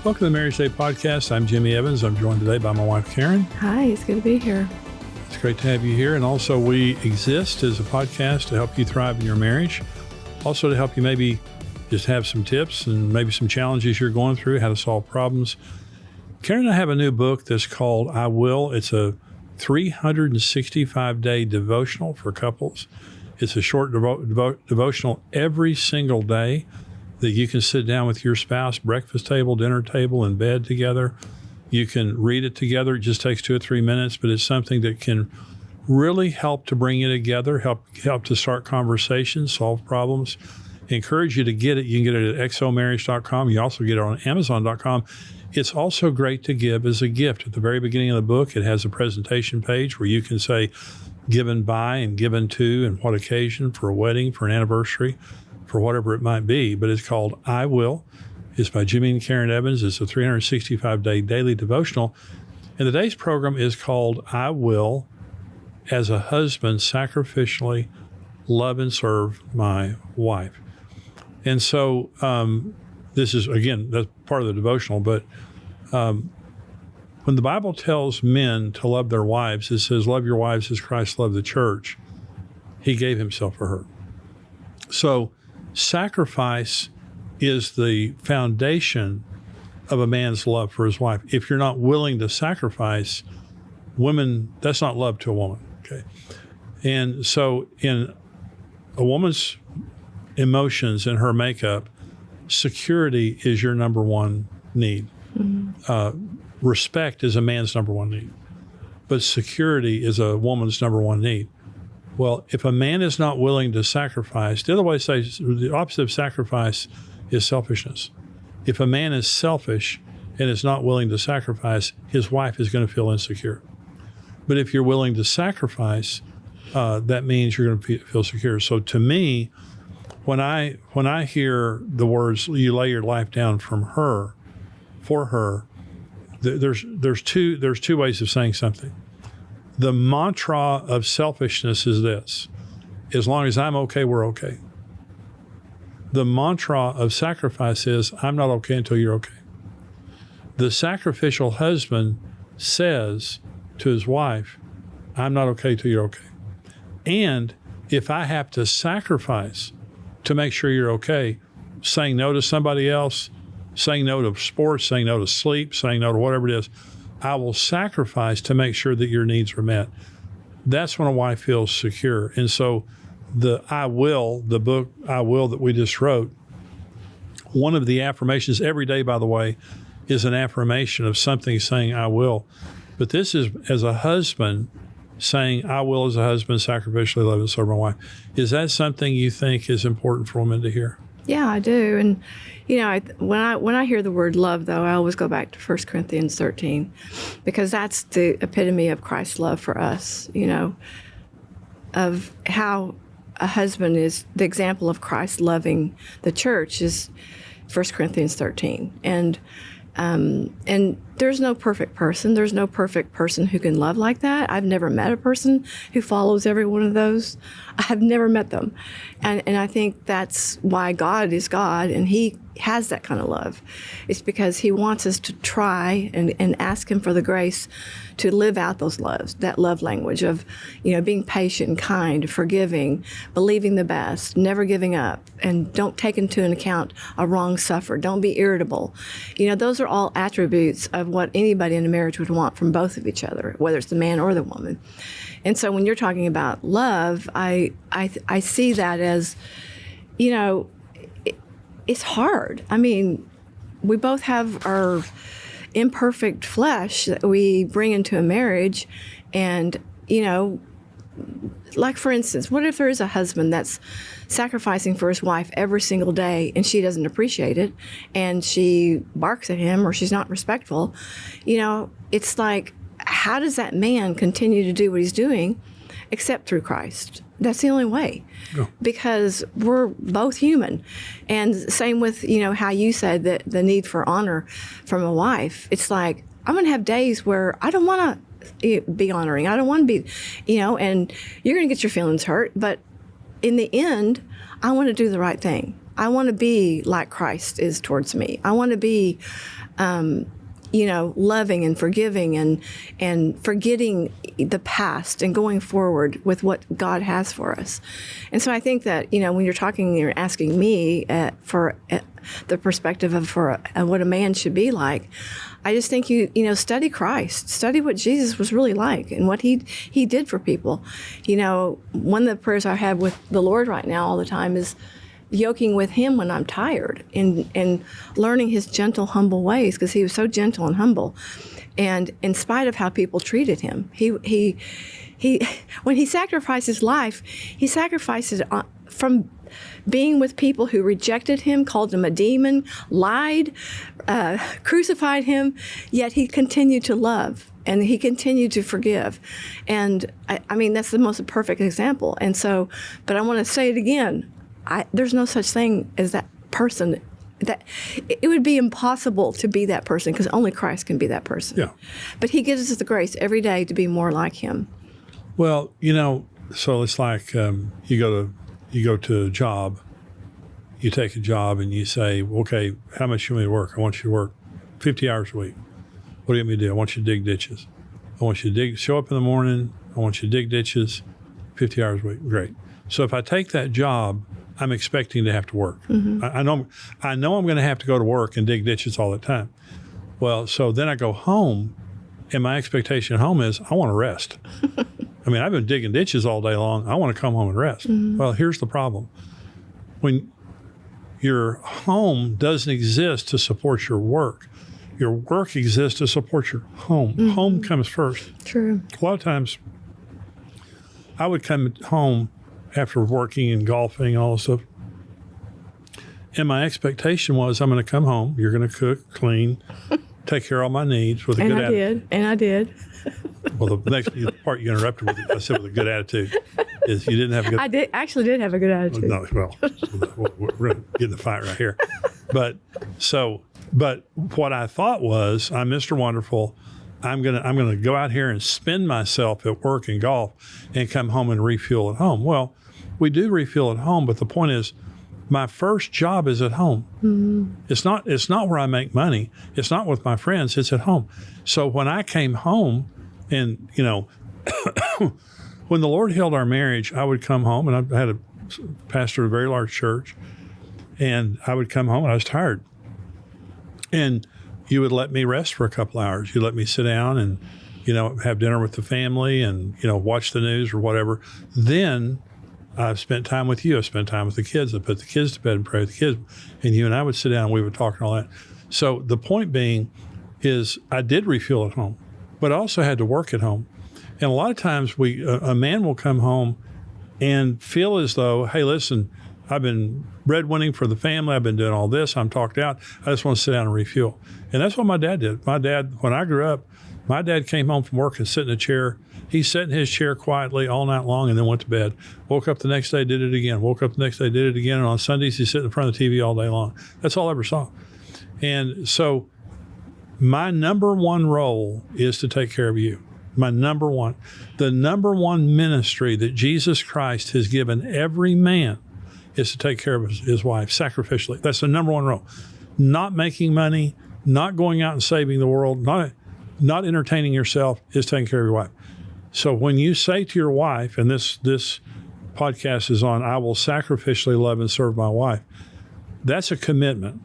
Welcome to the Marriage Today podcast. I'm Jimmy Evans. I'm joined today by my wife, Karen. Hi, it's good to be here. It's great to have you here. And also, we exist as a podcast to help you thrive in your marriage. Also, to help you maybe just have some tips and maybe some challenges you're going through, how to solve problems. Karen and I have a new book that's called I Will. It's a 365-day devotional for couples. It's a short devotional every single day that you can sit down with your spouse, breakfast table, dinner table, in bed together. You can read it together. It just takes 2 or 3 minutes, but it's something that can really help to bring you together, help to start conversations, solve problems. Encourage you to get it. You can get it at xomarriage.com. You also get it on amazon.com. It's also great to give as a gift. At the very beginning of the book, it has a presentation page where you can say given by and given to and what occasion, for a wedding, for an anniversary, for whatever it might be. But it's called I Will. It's by Jimmy and Karen Evans. It's a 365-day daily devotional. And today's program is called I Will, as a husband, sacrificially love and serve my wife. And so this is, again, that's part of the devotional, but when the Bible tells men to love their wives, it says, love your wives as Christ loved the church. He gave himself for her. So sacrifice is the foundation of a man's love for his wife. If you're not willing to sacrifice, women, that's not love to a woman, okay? And so in a woman's emotions and her makeup, security is your number one need. Mm-hmm. Respect is a man's number one need, but security is a woman's number one need. Well, if a man is not willing to sacrifice, the other way to say the opposite of sacrifice is selfishness. If a man is selfish and is not willing to sacrifice, his wife is going to feel insecure. But if you're willing to sacrifice, that means you're going to feel secure. So to me, when I hear the words, you lay your life down for her, there's two ways of saying something. The mantra of selfishness is this: as long as I'm okay, we're okay. The mantra of sacrifice is, I'm not okay until you're okay. The sacrificial husband says to his wife, I'm not okay till you're okay. And if I have to sacrifice to make sure you're okay, saying no to somebody else, saying no to sports, saying no to sleep, saying no to whatever it is, I will sacrifice to make sure that your needs are met. That's when a wife feels secure. And so the book I Will that we just wrote, one of the affirmations every day, by the way, is an affirmation of something saying I will. But this is as a husband saying I will as a husband sacrificially love and serve my wife. Is that something you think is important for women to hear? Yeah, I do. And, you know, when I hear the word love, though, I always go back to 1 Corinthians 13, because that's the epitome of Christ's love for us, you know, of how a husband is the example of Christ loving the church is 1 Corinthians 13. And there's no perfect person. There's no perfect person who can love like that. I've never met a person who follows every one of those. I've never met them. And I think that's why God is God, and he has that kind of love. It's because he wants us to try and ask him for the grace to live out those loves, that love language of, you know, being patient, kind, forgiving, believing the best, never giving up, and don't take into account a wrong suffered. Don't be irritable. You know, those are all attributes of what anybody in a marriage would want from both of each other, whether it's the man or the woman. And so when you're talking about love, I see that as, you know, it's hard. I mean, we both have our imperfect flesh that we bring into a marriage. And, you know, like, for instance, what if there is a husband that's sacrificing for his wife every single day and she doesn't appreciate it and she barks at him or she's not respectful? You know, it's like, how does that man continue to do what he's doing except through Christ? That's the only way, because we're both human. And same with, you know, how you said that the need for honor from a wife. It's like, I'm going to have days where I don't want to be honoring. I don't want to be, you know, and you're going to get your feelings hurt. But in the end, I want to do the right thing. I want to be like Christ is towards me. I want to be, loving and forgiving and forgetting the past and going forward with what God has for us. And so I think that, when you're asking me for the perspective of what a man should be like, I just think study Christ, study what Jesus was really like and what he did for people. One of the prayers I have with the Lord right now all the time is yoking with him when I'm tired and learning his gentle, humble ways, because he was so gentle and humble. And in spite of how people treated him, he when he sacrificed his life, he sacrificed it from being with people who rejected him, called him a demon, lied, crucified him, yet he continued to love and he continued to forgive. And I mean, that's the most perfect example. And so, but I want to say it again, there's no such thing as that person. That it would be impossible to be that person, because only Christ can be that person. Yeah. But he gives us the grace every day to be more like him. Well, so it's like you go to a job, you take a job and you say, okay, how much you want me to work? I want you to work 50 hours a week. What do you want me to do? I want you to dig ditches. I want you to show up in the morning. I want you to dig ditches 50 hours a week. Great. So if I take that job, I'm expecting to have to work. Mm-hmm. I know I'm going to have to go to work and dig ditches all the time. Well, so then I go home, and my expectation at home is I want to rest. I mean, I've been digging ditches all day long. I want to come home and rest. Mm-hmm. Well, here's the problem. When your home doesn't exist to support your work exists to support your home. Mm-hmm. Home comes first. True. A lot of times I would come home after working and golfing and all this stuff, and my expectation was I'm going to come home, you're going to cook, clean, take care of all my needs with a good attitude. And I did. Well, the next part you interrupted with, I said with a good attitude, is you didn't have a good... I did have a good attitude. No, well, we're going to get in the fight right here. But what I thought was, I'm Mr. Wonderful. I'm gonna go out here and spend myself at work and golf and come home and refuel at home. Well, we do refuel at home, but the point is, my first job is at home. Mm-hmm. It's not where I make money. It's not with my friends. It's at home. So when I came home, and when the Lord healed our marriage, I would come home, and I had a pastor of a very large church, and I would come home and I was tired, and you would let me rest for a couple hours. You let me sit down and, have dinner with the family and, watch the news or whatever. Then I've spent time with you. I've spent time with the kids. I put the kids to bed and pray with the kids. And you and I would sit down and we would talk and all that. So the point being is I did refuel at home, but I also had to work at home. And a lot of times a man will come home and feel as though, hey, listen, I've been breadwinning for the family. I've been doing all this. I'm talked out. I just want to sit down and refuel. And that's what my dad did. My dad, when I grew up, my dad came home from work and sat in a chair. He sat in his chair quietly all night long and then went to bed. Woke up the next day, did it again. Woke up the next day, did it again. And on Sundays, he sat in front of the TV all day long. That's all I ever saw. And so my number one role is to take care of you. My number one. The number one ministry that Jesus Christ has given every man is to take care of his wife sacrificially. That's the number one role. Not making money, not going out and saving the world, not entertaining yourself, is taking care of your wife. So when you say to your wife, and this podcast is on, I will sacrificially love and serve my wife, that's a commitment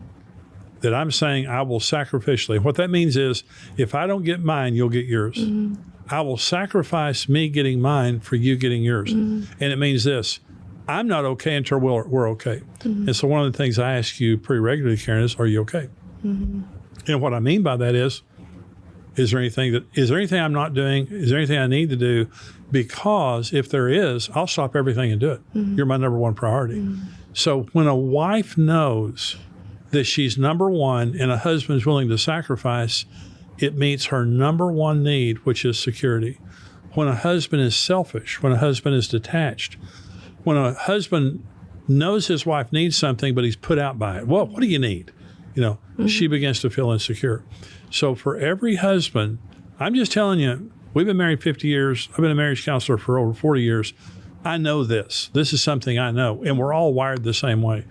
that I'm saying I will sacrificially. What that means is if I don't get mine, you'll get yours. Mm-hmm. I will sacrifice me getting mine for you getting yours. Mm-hmm. And it means this. I'm not okay until we're okay. Mm-hmm. And so one of the things I ask you pretty regularly, Karen, is, are you okay? Mm-hmm. And what I mean by that is there anything I'm not doing? Is there anything I need to do? Because if there is, I'll stop everything and do it. Mm-hmm. You're my number one priority. Mm-hmm. So when a wife knows that she's number one and a husband is willing to sacrifice, it meets her number one need, which is security. When a husband is selfish, when a husband is detached, when a husband knows his wife needs something, but he's put out by it. Well, what do you need? Mm-hmm. She begins to feel insecure. So for every husband, I'm just telling you, we've been married 50 years. I've been a marriage counselor for over 40 years. I know this. This is something I know, and we're all wired the same way.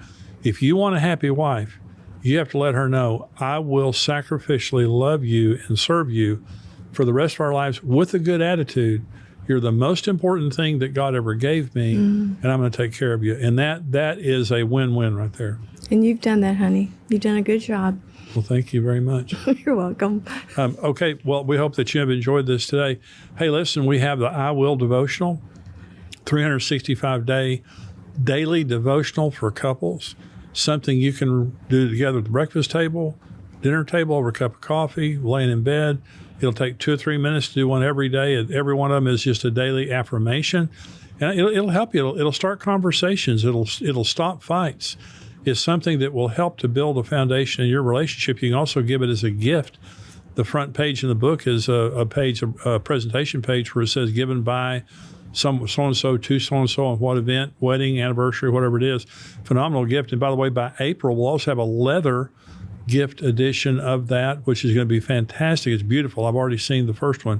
If you want a happy wife, you have to let her know, I will sacrificially love you and serve you for the rest of our lives with a good attitude. You're the most important thing that God ever gave me, and I'm going to take care of you. And that is a win-win right there. And you've done that, honey. You've done a good job. Well, thank you very much. You're welcome. Okay, well, we hope that you have enjoyed this today. Hey, listen, we have the I Will Devotional, 365-day daily devotional for couples, something you can do together at the breakfast table, dinner table, over a cup of coffee, laying in bed. It'll take 2 or 3 minutes to do one every day. And every one of them is just a daily affirmation. And it'll help you. It'll start conversations. It'll stop fights. It's something that will help to build a foundation in your relationship. You can also give it as a gift. The front page in the book is a presentation page where it says given by so-and-so to so-and-so on what event, wedding, anniversary, whatever it is. Phenomenal gift. And by the way, by April, we'll also have a leather gift edition of that, which is going to be fantastic. It's beautiful. I've already seen the first one.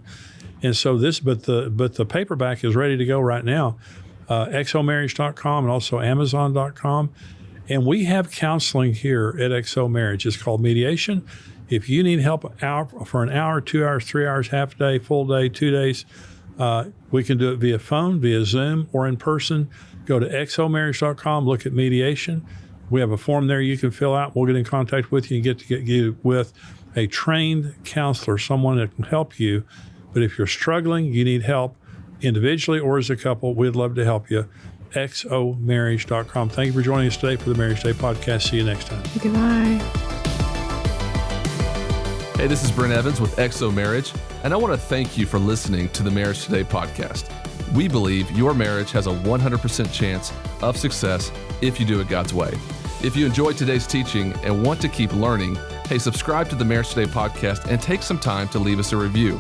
And so but the paperback is ready to go right now. xomarriage.com and also amazon.com. And we have counseling here at XO Marriage. It's called mediation. If you need help for an hour, 2 hours, 3 hours, half a day, full day, 2 days, we can do it via phone, via Zoom, or in person. Go to xomarriage.com, look at mediation. We have a form there you can fill out. We'll get in contact with you and get you with a trained counselor, someone that can help you. But if you're struggling, you need help individually or as a couple, we'd love to help you. xomarriage.com. Thank you for joining us today for the Marriage Today podcast. See you next time. Goodbye. Hey, this is Brent Evans with XO Marriage, and I want to thank you for listening to the Marriage Today podcast. We believe your marriage has a 100% chance of success if you do it God's way. If you enjoyed today's teaching and want to keep learning, hey, subscribe to the Marriage Today podcast and take some time to leave us a review.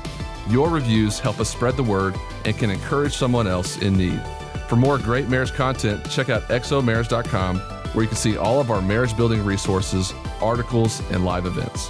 Your reviews help us spread the word and can encourage someone else in need. For more great marriage content, check out xomarriage.com, where you can see all of our marriage building resources, articles, and live events.